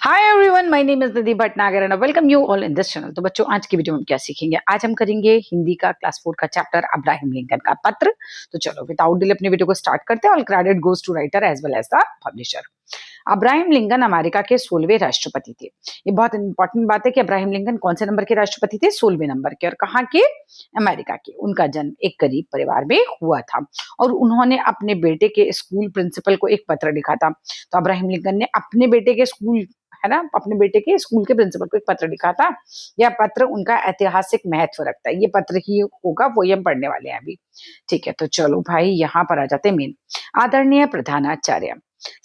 Hi everyone, my name is Nidhi Bhatnagar and welcome you all in this channel. तो बच्चों, आज की video में हम क्या सीखेंगे? आज हम करेंगे हिंदी का क्लास 4 का चैप्टर अब्राहम लिंकन का पत्र। तो चलो विदाउट डिले अपने वीडियो को स्टार्ट करते हैं। All credit goes to writer as well as the publisher. Abraham Lincoln America के 16वें राष्ट्रपति थे। ये बहुत इंपॉर्टेंट बात है कि अब्राहम लिंकन कौन से नंबर के राष्ट्रपति थे? 16वें नंबर के। और कहाँ के? अमेरिका के। उनका जन्म एक गरीब परिवार में हुआ था और उन्होंने अपने बेटे के स्कूल प्रिंसिपल को एक पत्र लिखा था। तो अब्राहम लिंकन ने अपने बेटे के स्कूल, है ना, अपने बेटे के स्कूल के प्रिंसिपल को एक पत्र लिखा था। यह पत्र उनका ऐतिहासिक महत्व रखता है। ये पत्र ही होगा, वही हम पढ़ने वाले हैं अभी। ठीक है, तो चलो भाई यहाँ पर आ जाते हैं मेन। आदरणीय प्रधानाचार्य,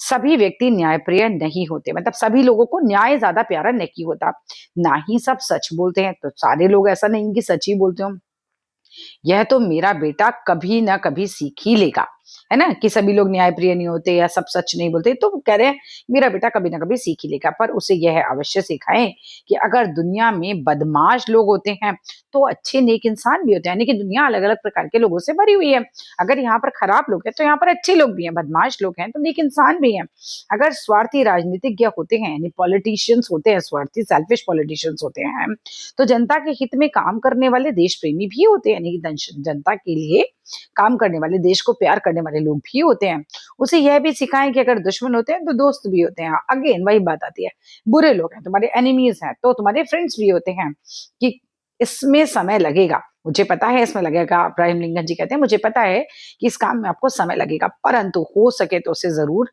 सभी व्यक्ति न्यायप्रिय नहीं होते। मतलब सभी लोगों को न्याय ज्यादा प्यारा नहीं होता। ना ही सब सच बोलते हैं। तो सारे लोग ऐसा नहीं कि सच ही बोलते हो। यह तो मेरा बेटा कभी ना कभी सीख ही लेगा। है ना, कि सभी लोग न्यायप्रिय नहीं होते या सब सच नहीं बोलते। तो वो कह रहे हैं मेरा बेटा कभी ना कभी सीख ही लेगा। पर उसे यह अवश्य सिखाएं कि अगर दुनिया में बदमाश लोग होते हैं तो अच्छे नेक इंसान भी होते हैं। यानी कि दुनिया अलग अलग प्रकार के लोगों से भरी हुई है। अगर यहाँ पर खराब लोग हैं तो यहाँ पर अच्छे लोग भी हैं, बदमाश लोग हैं तो नेक इंसान भी हैं। अगर स्वार्थी राजनीतिज्ञ होते हैं, यानी पॉलिटिशियंस होते हैं, स्वार्थी सेल्फिश पॉलिटिशियंस होते हैं, तो जनता के हित में काम करने वाले देश प्रेमी भी होते हैं। यानी कि जनता के लिए काम करने वाले, देश को प्यार करने वाले लोग भी होते हैं। उसे यह भी सिखाएं कि अगर दुश्मन होते हैं तो दोस्त भी होते हैं। अगेन वही बात आती है, बुरे लोग हैं तुम्हारे एनिमीज हैं तो तुम्हारे फ्रेंड्स भी होते हैं। कि इसमें समय लगेगा, मुझे पता है इसमें लगेगा। अब्राहम लिंकन जी कहते हैं मुझे पता है कि इस काम में आपको समय लगेगा, परंतु हो सके तो उसे जरूर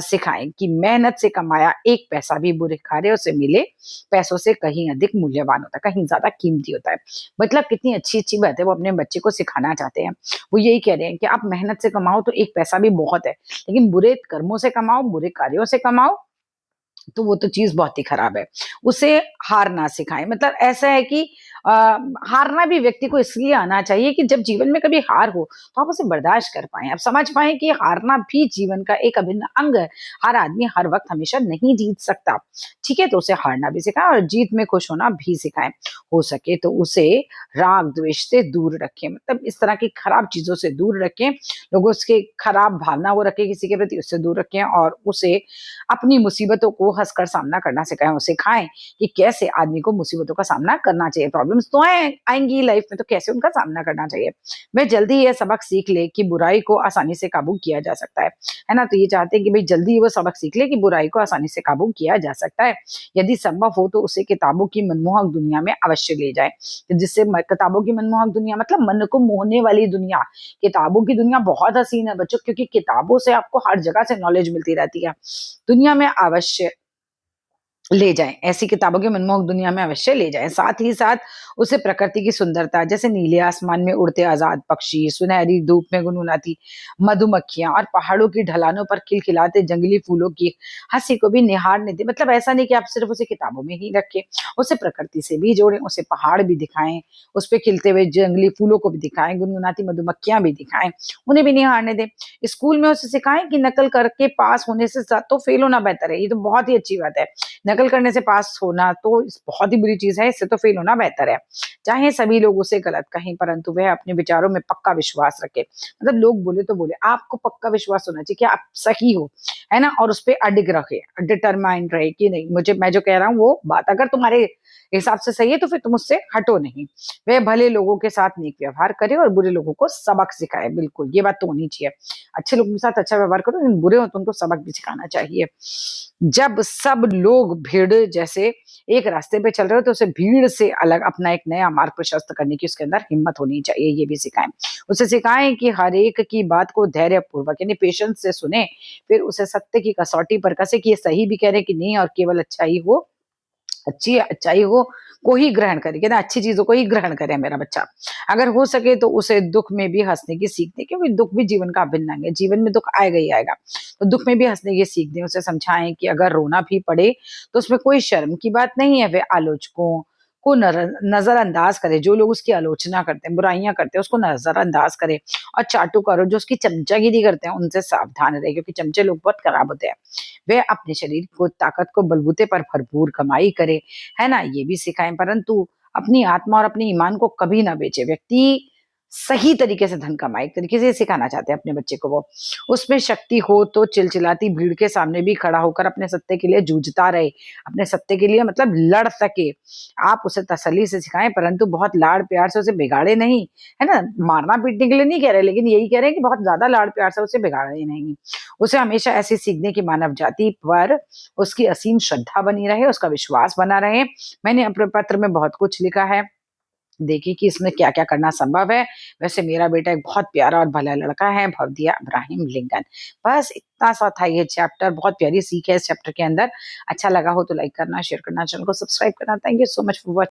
सिखाएं कि मेहनत से कमाया एक पैसा भी बुरे कार्यों से मिले पैसों से कहीं अधिक मूल्यवान होता है, कहीं ज्यादा कीमती होता है। मतलब कितनी अच्छी अच्छी बात है वो अपने बच्चे को सिखाना चाहते हैं। वो यही कह रहे हैं कि आप मेहनत से कमाओ तो एक पैसा भी बहुत है, लेकिन बुरे कर्मों से कमाओ, बुरे कार्यों से कमाओ तो वो तो चीज बहुत ही खराब है। उसे हारना सिखाएं। मतलब ऐसा है कि हारना भी व्यक्ति को इसलिए आना चाहिए कि जब जीवन में कभी हार हो तो आप उसे बर्दाश्त कर पाए, आप समझ पाए कि हारना भी जीवन का एक अभिन्न अंग है। हर आदमी हर वक्त हमेशा नहीं जीत सकता। ठीक है, तो उसे हारना भी सिखाएं और जीत में खुश होना भी सिखाएं। हो सके तो उसे राग द्वेष से दूर रखें। मतलब इस तरह की खराब चीजों से दूर रखें। लोगों के खराब भावना वो रखें किसी के प्रति, उससे दूर रखें। और उसे अपनी मुसीबतों को हंसकर सामना करना सिखाएं। उसे सिखाएं कि कैसे आदमी को मुसीबतों का सामना करना चाहिए। प्रॉब्लम्स तो आएंगी लाइफ में, तो कैसे उनका सामना करना चाहिए। वह जल्दी यह सबक सीख ले कि बुराई को आसानी से काबू किया जा सकता है ना। तो ये चाहते हैं कि भाई जल्दी वो सबक सीख ले कि बुराई को आसानी से काबू किया जा सकता है। यदि संभव हो तो उसे किताबों की मनमोहक दुनिया में अवश्य ले जाए। तो जिससे किताबों की मनमोहक दुनिया मतलब मन को मोहने वाली दुनिया। किताबों की दुनिया बहुत हसीन है बच्चों, क्योंकि किताबों से आपको हर जगह से नॉलेज मिलती रहती है। दुनिया में अवश्य ले जाएं, ऐसी किताबों की मनमोहक दुनिया में अवश्य ले जाएं। साथ ही साथ उसे प्रकृति की सुंदरता, जैसे नीले आसमान में उड़ते आजाद पक्षी, सुनहरी धूप में गुनगुनाती मधुमक्खियां और पहाड़ों की ढलानों पर खिलखिलाते जंगली फूलों की हंसी को भी निहारने दे। मतलब ऐसा नहीं कि आप सिर्फ उसे किताबों में ही रखें, उसे प्रकृति से भी जोड़ें। उसे पहाड़ भी दिखाएं, उस पर खिलते हुए जंगली फूलों को भी दिखाएं, गुनगुनाती मधुमक्खियां भी दिखाएं, उन्हें भी निहारने दें। स्कूल में उसे सिखाएं कि नकल करके पास होने से तो फेल होना बेहतर है। ये तो बहुत ही अच्छी बात है। नकल करने से पास होना तो बहुत ही बुरी चीज है, इससे तो फेल होना बेहतर है। चाहे सभी लोग उसे गलत कहें, परंतु वह अपने विचारों में पक्का विश्वास रखे। मतलब लोग बोले तो बोले, आपको पक्का विश्वास होना चाहिए कि आप सही हो, है ना। और उस पर अडिग रखे, डिटरमाइंड रहे कि नहीं, मैं जो कह रहा हूँ वो बात अगर तुम्हारे हिसाब से सही है तो फिर तुम उससे हटो नहीं। वह भले लोगों के साथ नेक व्यवहार करे और बुरे लोगों को सबक सिखाए। बिल्कुल ये बात तो होनी चाहिए। अच्छे लोगों के साथ अच्छा व्यवहार करो, लेकिन बुरे हो तो उनको सबक भी सिखाना चाहिए। जब सब लोग भीड़ जैसे एक रास्ते पे चल रहे हो तो उसे भीड़ से अलग अपना एक नया मार्ग प्रशस्त करने की उसके अंदर हिम्मत होनी चाहिए। ये भी सिखाएं। उसे सिखाएं कि हर एक की बात को धैर्य पूर्वक यानी पेशेंस से सुने, फिर उसे सत्य की कसौटी पर कसे कि ये सही भी कह रहे कि नहीं, और केवल अच्छी अच्छाई को ही ग्रहण करे, कि ना अच्छी चीजों को ही ग्रहण करे मेरा बच्चा। अगर हो सके तो उसे दुख में भी हंसने की सीख दे, क्योंकि दुख भी जीवन का अभिन्न अंग है। जीवन में दुख आएगा ही आएगा, तो दुख में भी हंसने की सीख दें। उसे समझाएं कि अगर रोना भी पड़े तो उसमें कोई शर्म की बात नहीं है। वे आलोचकों को नजरअंदाज करे, जो लोग उसकी आलोचना करते हैं, बुराइयां करते हैं, उसको नजरअंदाज करे। और चाटुकारों जो उसकी चमचागिरी करते हैं उनसे सावधान रहे, क्योंकि चमचे लोग बहुत खराब होते हैं। वे अपने शरीर को ताकत को बलबूते पर भरपूर कमाई करे, है ना, ये भी सिखाएं। परंतु अपनी आत्मा और अपने ईमान को कभी ना बेचे। व्यक्ति सही तरीके से धन कमाए, एक तरीके से ये सिखाना चाहते हैं अपने बच्चे को वो। उसमें शक्ति हो तो चिलचिलाती भीड़ के सामने भी खड़ा होकर अपने सत्ते के लिए जूझता रहे, अपने सत्ते के लिए मतलब लड़ सके। आप उसे तसल्ली से सिखाएं, परंतु बहुत लाड़ प्यार से उसे बिगाड़े नहीं, है ना? मारना पीटने के लिए नहीं कह रहे, लेकिन यही कह रहे हैं कि बहुत ज्यादा लाड़ प्यार से उसे बिगाड़े नहीं। उसे हमेशा ऐसे सीखने की मानव जाति पर उसकी असीम श्रद्धा बनी रहे, उसका विश्वास बना रहे। मैंने अपने पत्र में बहुत कुछ लिखा है, देखिए कि इसमें क्या-क्या करना संभव है। वैसे मेरा बेटा एक बहुत प्यारा और भला लड़का है, भवदिया इब्राहिम लिंकन। बस इतना सा था ये चैप्टर, बहुत प्यारी सीख है इस चैप्टर के अंदर। अच्छा लगा हो तो लाइक करना, शेयर करना, चैनल को सब्सक्राइब करना। Thank you so much for watching.